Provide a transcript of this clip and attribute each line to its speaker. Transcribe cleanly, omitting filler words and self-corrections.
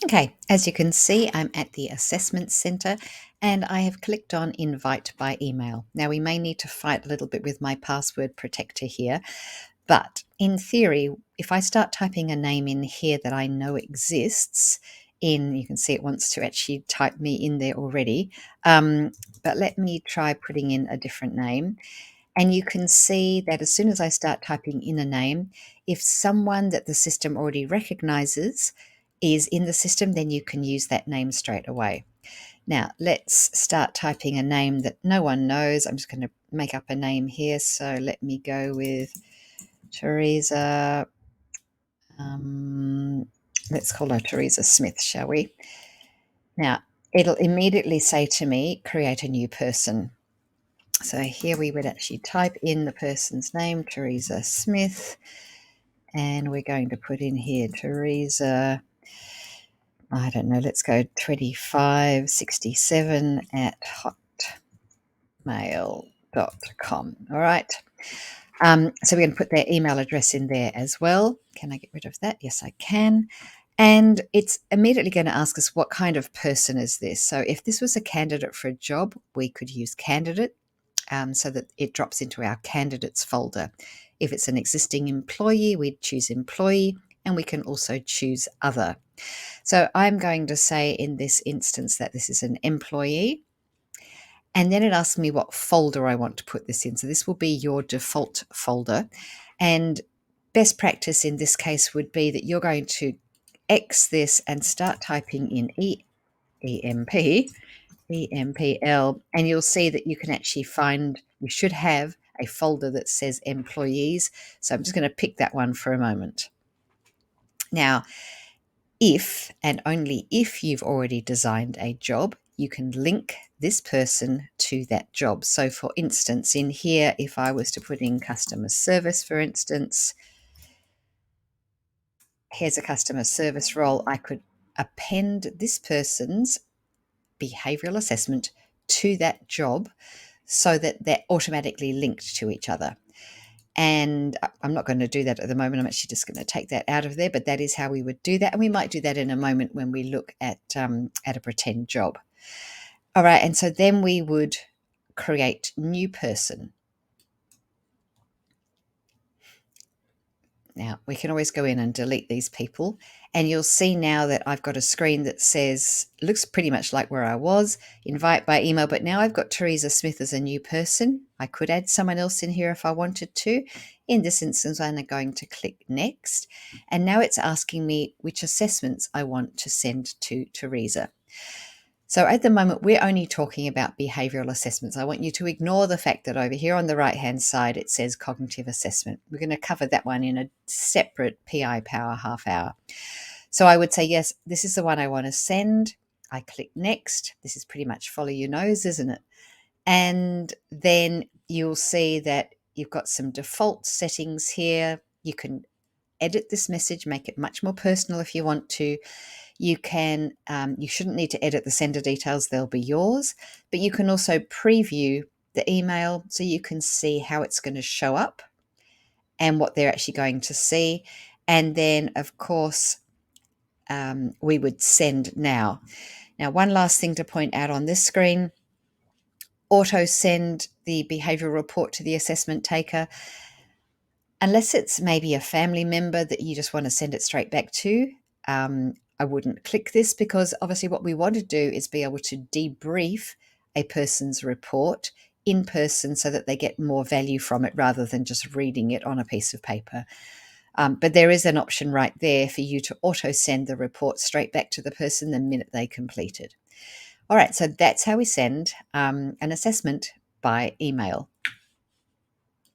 Speaker 1: Okay, as you can see, I'm at the assessment centre and I have clicked on invite by email. Now, we may need to fight a little bit with my password protector here, but in theory, if I start typing a name in here that I know exists, you can see it wants to actually type me in there already. But let me try putting in a different name. And you can see that as soon as I start typing in a name, if someone that the system already recognizes is in the system, then you can use that name straight away. Now, let's start typing a name that no one knows. I'm just going to make up a name here. So let me go with Teresa. Let's call her Teresa Smith, shall we? Now, it'll immediately say to me, create a new person. So here we would actually type in the person's name, Teresa Smith, and we're going to put in here Teresa, I don't know, let's go 2567 at hotmail.com. All right. So we're going to put their email address in there as well. Can I get rid of that? Yes, I can. And it's immediately going to ask us what kind of person is this. So if this was a candidate for a job, we could use candidate. So that it drops into our candidates folder. If it's an existing employee, we'd choose employee, and we can also choose other. So I'm going to say in this instance that this is an employee, and then it asks me what folder I want to put this in. So this will be your default folder, and best practice in this case would be that you're going to X this and start typing in EMP EMPL, and you'll see that you can actually you should have a folder that says employees. So I'm just going to pick that one for a moment. Now, if and only if you've already designed a job, you can link this person to that job. So for instance, in here, if I was to put in customer service, for instance, here's a customer service role, I could append this person's behavioural assessment to that job so that they're automatically linked to each other. And I'm not going to do that at the moment. I'm actually just going to take that out of there, but that is how we would do that. And we might do that in a moment when we look at a pretend job. All right, and so then we would create new person. Now, we can always go in and delete these people, and you'll see now that I've got a screen that says, looks pretty much like where I was, invite by email, but now I've got Teresa Smith as a new person. I could add someone else in here if I wanted to. In this instance, I'm going to click next, and now it's asking me which assessments I want to send to Teresa. So at the moment, we're only talking about behavioural assessments. I want you to ignore the fact that over here on the right-hand side, it says cognitive assessment. We're going to cover that one in a separate PI Power half hour. So I would say, yes, this is the one I want to send. I click next. This is pretty much follow your nose, isn't it? And then you'll see that you've got some default settings here. You can edit this message, make it much more personal if you want to. You can, you shouldn't need to edit the sender details, they'll be yours, but you can also preview the email so you can see how it's going to show up and what they're actually going to see. And then, of course, we would send now. Now, one last thing to point out on this screen, auto send the behavioural report to the assessment taker. Unless it's maybe a family member that you just want to send it straight back to, I wouldn't click this because obviously what we want to do is be able to debrief a person's report in person so that they get more value from it rather than just reading it on a piece of paper. But there is an option right there for you to auto send the report straight back to the person the minute they complete it. All right, so that's how we send an assessment by email.